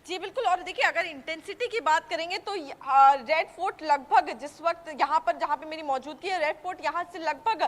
जी बिल्कुल। और देखिए अगर इंटेंसिटी की बात करेंगे तो रेड फोर्ट लगभग जिस वक्त यहाँ पर जहाँ पे मेरी मौजूदगी है, रेड फोर्ट यहाँ से लगभग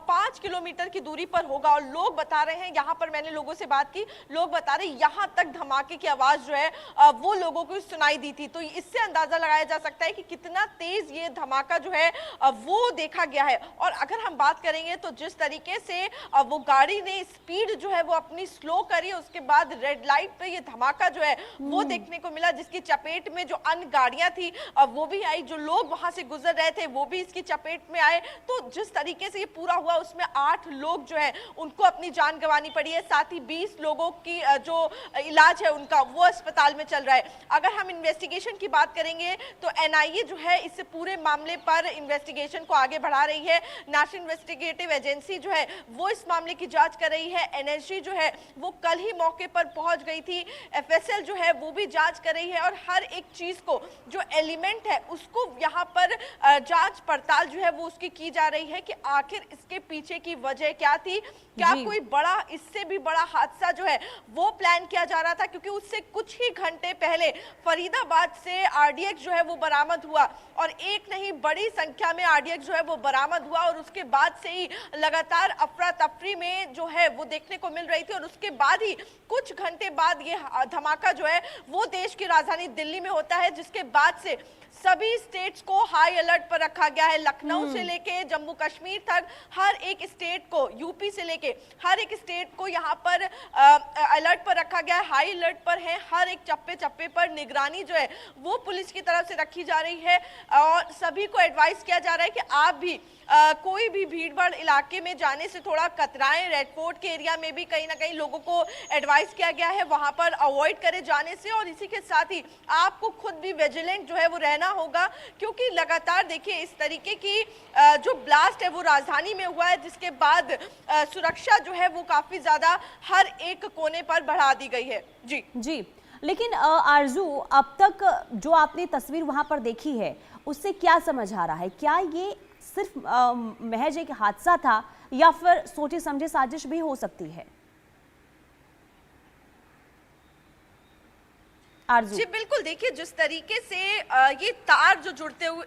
5 किलोमीटर की दूरी पर होगा। और लोग बता रहे हैं, यहाँ पर मैंने लोगों से बात की, लोग बता रहे हैं यहाँ तक धमाके की आवाज जो है वो लोगों को सुनाई दी थी। तो इससे अंदाजा लगाया जा सकता है कि कितना तेज ये धमाका जो है वो देखा गया है। और अगर हम बात करेंगे तो जिस तरीके से वो गाड़ी ने स्पीड जो है वो अपनी स्लो करी, उसके बाद रेड लाइट पे ये धमाका जो है वो देखने को मिला, जिसकी चपेट में जो अन्य गाड़ियां थी वो भी आई, जो लोग वहां से गुजर रहे थे वो भी इसकी चपेट में आए। तो जिस तरीके से ये पूरा हुआ उसमें 8 लोग जो है उनको अपनी जान गंवानी पड़ी है, साथ ही 20 लोगों की जो इलाज है उनका वो अस्पताल में चल रहा है। अगर हम इन्वेस्टिगेशन की बात करेंगे तो एनआईए जो है इस पूरे मामले पर इन्वेस्टिगेशन को आगे बढ़ा रही है। नेशनल इन्वेस्टिगेटिव एजेंसी जो है वो इस मामले की जांच कर रही है। एनएसजी जो है वो कल ही मौके पर पहुंच गई थी। एफएसएल जो है वो भी जांच कर रही है और हर एक चीज को जो एलिमेंट है उसको यहाँ पर जांच पड़ताल जो है वो उसकी की जा रही है कि आखिर इसके पीछे की वजह क्या थी। क्या कोई बड़ा, इससे भी बड़ा हादसा जो है वो प्लान किया जा रहा था, क्योंकि उससे कुछ ही घंटे पहले फरीदाबाद से आरडीएक्स जो है वो बरामद हुआ और एक नहीं बड़ी संख्या में आरडीएक्स जो है वो बरामद हुआ। और उसके बाद से ही लगातार अफरा तफरी में जो है वो देखने को मिल रही थी। और उसके बाद ही कुछ घंटे बाद ये धमाका जो है वो देश की राजधानी दिल्ली में होता है, जिसके बाद से सभी स्टेट्स को हाई अलर्ट पर रखा गया है। लखनऊ से लेके जम्मू कश्मीर तक हर एक स्टेट को, यूपी से लेके हर एक स्टेट को यहाँ पर अलर्ट पर रखा गया है, हाई अलर्ट पर है। हर एक चप्पे चप्पे पर निगरानी जो है वो पुलिस की तरफ से रखी जा रही है और सभी को एडवाइस किया जा रहा है कि आप भी कोई भी भीड़भाड़ इलाके में जाने से थोड़ा कतराएं। रेड फोर्ट के एरिया में भी कहीं ना कहीं लोगों को एडवाइस किया गया है वहां पर अवॉइड करे जाने से। और इसी के साथ ही आपको खुद भी विजिलेंट जो है वो रहना होगा, क्योंकि लगातार देखिए इस तरीके की जो ब्लास्ट है वो राजधानी में हुआ है, जिसके बाद सुरक्षा जो है वो काफी ज्यादा हर एक कोने पर बढ़ा दी गई है। जी जी, लेकिन आरजू, अब तक जो आपने तस्वीर वहां पर देखी है उससे क्या समझ आ रहा है? क्या ये सिर्फ महज एक हादसा था या फिर सोचे समझे साजिश भी हो सकती है? आरजू जी बिल्कुल। देखिए जिस तरीके से ये तार जो जुड़ते हुए,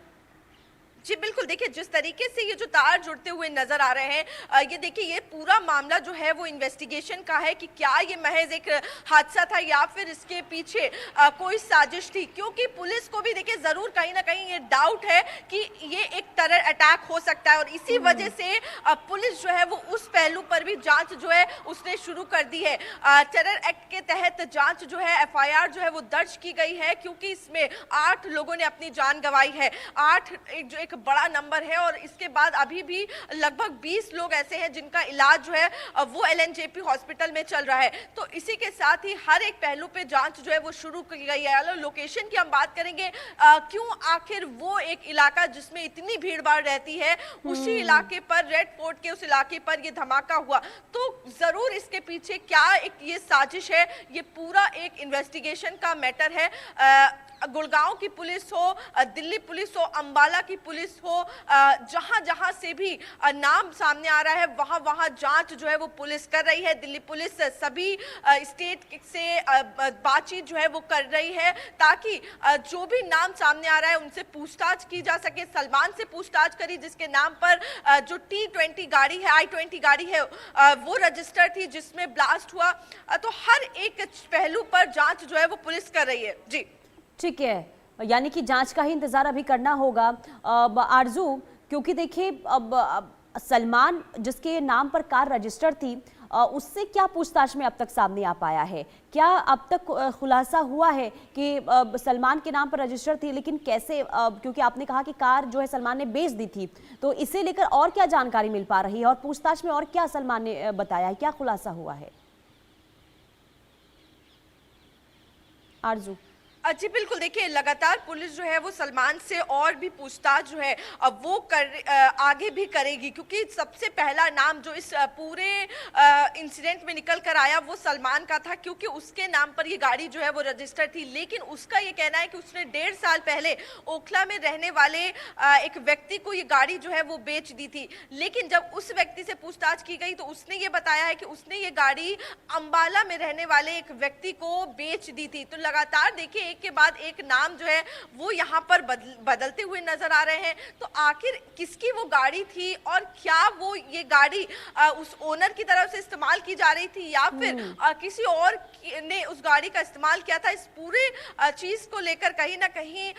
जी बिल्कुल, देखिए जिस तरीके से ये जो तार जुड़ते हुए नजर आ रहे हैं, ये देखिए ये पूरा मामला जो है वो इन्वेस्टिगेशन का है कि क्या ये महज एक हादसा था या फिर इसके पीछे कोई साजिश थी। क्योंकि पुलिस को भी देखिए जरूर कहीं ना कहीं ये डाउट है कि ये एक टेरर अटैक हो सकता है और इसी वजह से पुलिस जो है वो उस पहलू पर भी जांच जो है उसने शुरू कर दी है। टेरर एक्ट के तहत जांच जो है, एफआईआर जो है वो दर्ज की गई है, क्योंकि इसमें 8 लोगों ने अपनी जान गंवाई है। 8 एक बड़ा नंबर है और इसके बाद अभी भी लगभग 20 लोग ऐसे हैं जिनका इलाज जो है वो एलएनजेपी हॉस्पिटल में चल रहा है। तो इसी के साथ ही हर एक पहलू पे जांच जो है वो शुरू की गई है। अगर लोकेशन की हम बात करेंगे, क्यों आखिर वो एक इलाका जिसमें इतनी भीड़ भाड़ रहती है उसी इलाके पर, रेड फोर्ट के उस इलाके पर ये धमाका हुआ, तो जरूर इसके पीछे क्या एक ये साजिश है, ये पूरा एक इन्वेस्टिगेशन का मैटर है। गुड़गांव की पुलिस हो, दिल्ली पुलिस हो, अंबाला की पुलिस हो, जहां जहां से भी नाम सामने आ रहा है वहां वहां जांच जो है वो पुलिस कर रही है। दिल्ली पुलिस सभी स्टेट से बातचीत जो है वो कर रही है ताकि जो भी नाम सामने आ रहा है उनसे पूछताछ की जा सके। सलमान से पूछताछ करी, जिसके नाम पर जो T20 गाड़ी है, I-20 गाड़ी है, वो रजिस्टर थी जिसमें ब्लास्ट हुआ। तो हर एक पहलू पर जांच जो है वो पुलिस कर रही है। जी ठीक है, यानी कि जांच का ही इंतजार अभी करना होगा आरजू, क्योंकि देखिए अब सलमान जिसके नाम पर कार रजिस्टर थी उससे क्या पूछताछ में अब तक सामने आ पाया है? क्या अब तक खुलासा हुआ है कि सलमान के नाम पर रजिस्टर थी, लेकिन कैसे? क्योंकि आपने कहा कि कार जो है सलमान ने बेच दी थी, तो इसे लेकर और क्या जानकारी मिल पा रही है और पूछताछ में और क्या सलमान ने बताया है, क्या खुलासा हुआ है? आरजू जी बिल्कुल, देखिए लगातार पुलिस जो है वो सलमान से और भी पूछताछ जो है अब वो आगे भी करेगी, क्योंकि सबसे पहला नाम जो इस पूरे इंसिडेंट में निकल कर आया वो सलमान का था, क्योंकि उसके नाम पर ये गाड़ी जो है वो रजिस्टर्ड थी। लेकिन उसका ये कहना है कि उसने 1.5 साल पहले ओखला में रहने वाले एक व्यक्ति को ये गाड़ी जो है वो बेच दी थी। लेकिन जब उस व्यक्ति से पूछताछ की गई तो उसने ये बताया है कि उसने ये गाड़ी अंबाला में रहने वाले एक व्यक्ति को बेच दी थी। तो लगातार देखिए एक के बाद एक नाम जो है वो यहाँ पर बदलते हुए नजर आ रहे हैं। तो आखिर किसकी वो गाड़ी थी और क्या वो ये गाड़ी उस ओनर की तरफ से इस्तेमाल की जा रही थी या फिर किसी और ने उस गाड़ी का इस्तेमाल किया था, इस पूरे चीज को लेकर कहीं ना कहीं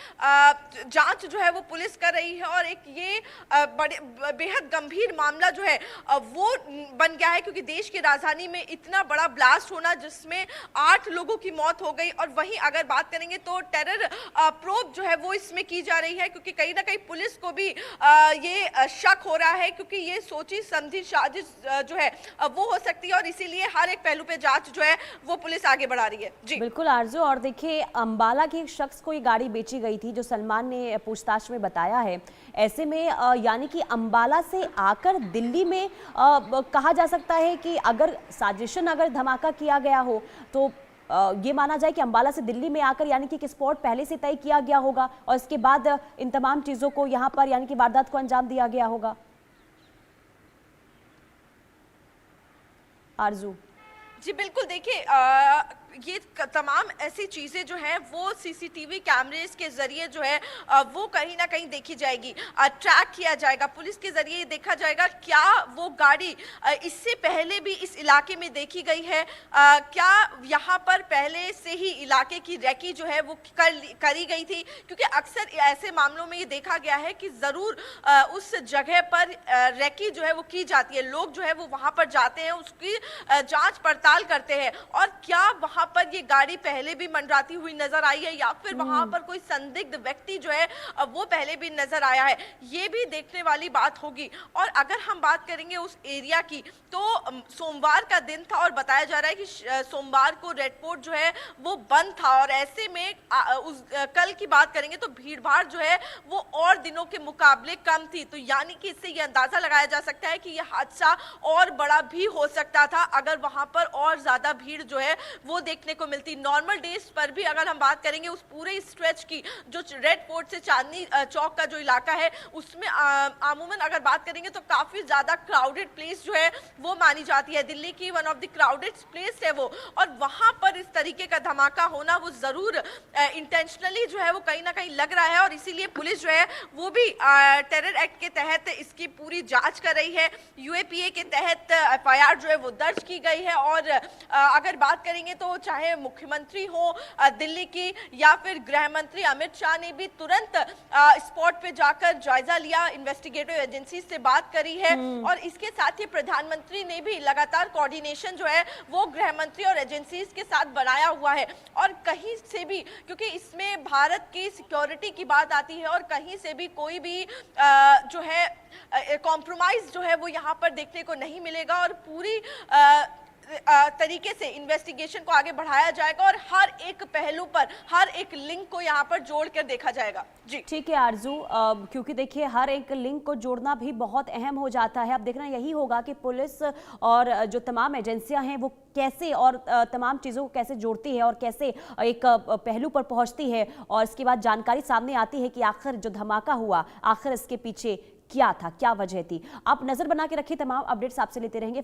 जांच जो है वो पुलिस कर रही है। और एक ये बड़े बेहद गंभीर मामला जो है वो बन गया है, क्योंकि देश की राजधानी में इतना बड़ा ब्लास्ट होना जिसमें 8 लोगों की मौत हो गई। और वहीं अगर बात करेंगे तो टेरर प्रोब जो है वो इसमें की जा रही है, क्योंकि कहीं ना कहीं पुलिस को भी ये शक हो रहा है, क्योंकि ये सोची समझी साजिश जो है वो हो सकती है और इसीलिए हर एक पहलू पे जांच जो है वो पुलिस आगे बढ़ा रही है। जी बिल्कुल आरजू, और देखिए अंबाला के एक शख्स को ये गाड़ी बेची गई थी जो सलमान ने पूछताछ में बताया है। ऐसे में यानी कि अंबाला से आकर दिल्ली में कहा जा सकता है कि अगर साजिशन अगर धमाका किया गया हो तो ये माना जाए कि अंबाला से दिल्ली में आकर यानी कि एक स्पॉट पहले से तय किया गया होगा और इसके बाद इन तमाम चीजों को यहाँ पर यानी कि वारदात को अंजाम दिया गया होगा। आरजू जी बिल्कुल, देखिए ये तमाम ऐसी चीजें जो हैं वो सीसीटीवी कैमरेज के जरिए जो है वो कहीं ना कहीं देखी जाएगी, ट्रैक किया जाएगा। पुलिस के जरिए देखा जाएगा क्या वो गाड़ी इससे पहले भी इस इलाके में देखी गई है, क्या यहाँ पर पहले से ही इलाके की रेकी जो है वो करी गई थी, क्योंकि अक्सर ऐसे मामलों में ये देखा गया है कि जरूर उस जगह पर रेकी जो है वो की जाती है। लोग जो है वो वहां पर जाते हैं, उसकी जांच पड़ताल करते हैं और क्या वहां पर ये गाड़ी पहले भी मंडराती हुई नजर आई है या फिर वहां पर कोई संदिग्ध व्यक्ति जो है वो पहले भी नजर आया है, ये भी देखने वाली बात होगी। और अगर हम बात करेंगे उस एरिया की तो सोमवार का दिन था और बताया जा रहा है कि सोमवार को रेड फोर्ट जो है वो बंद था और ऐसे में कल की बात करेंगे तो भीड़ भाड़ जो है वो और दिनों के मुकाबले कम थी। तो यानी कि इससे ये अंदाजा लगाया जा सकता है कि ये हादसा और बड़ा भी हो सकता था अगर वहां पर और ज्यादा भीड़ जो है वो देखने को मिलती। नॉर्मल डेज पर भी अगर हम बात करेंगे उस पूरे स्ट्रेच की जो रेड फोर्ट से चांदनी चौक का जो इलाका है उसमें आमूमन अगर बात करेंगे तो काफी ज्यादा क्राउडेड प्लेस जो है वो मानी जाती है। दिल्ली की one of the crowded place है वो, और वहां पर इस तरीके का धमाका होना वो जरूर इंटेंशनली जो है वो कहीं ना कहीं लग रहा है और इसीलिए पुलिस जो है वो भी टेरर एक्ट के तहत इसकी पूरी जांच कर रही है। यूएपीए के तहत एफआईआर जो है वो दर्ज की गई है और अगर बात करेंगे तो चाहे मुख्यमंत्री हो दिल्ली की या फिर गृह मंत्री अमित शाह ने भी तुरंत स्पॉट पे जाकर जायजा लिया, इन्वेस्टिगेटिव एजेंसी से बात करी है और इसके साथ ही प्रधानमंत्री ने भी लगातार कोऑर्डिनेशन जो है वो गृह मंत्री और एजेंसीज के साथ बनाया हुआ है। और कहीं से भी, क्योंकि इसमें भारत की सिक्योरिटी की बात आती है और कहीं से भी कोई भी जो है कॉम्प्रोमाइज जो है वो यहाँ पर देखने को नहीं मिलेगा और पूरी तरीके से इन्वेस्टिगेशन को आगे बढ़ाया जाएगा और हर एक पहलू पर हर एक लिंक को यहाँ पर जोड़कर देखा जाएगा। जी ठीक है आरजू, क्योंकि देखिए हर एक लिंक को जोड़ना भी बहुत अहम हो जाता है। अब देखना यही होगा कि पुलिस और जो तमाम एजेंसियां हैं वो कैसे और तमाम चीज़ों को कैसे जोड़ती है और कैसे एक पहलू पर पहुंचती है और इसके बाद जानकारी सामने आती है कि आखिर जो धमाका हुआ आखिर इसके पीछे क्या था, क्या वजह थी। आप नजर बना के रखिए, तमाम अपडेट्स आपसे लेते रहेंगे।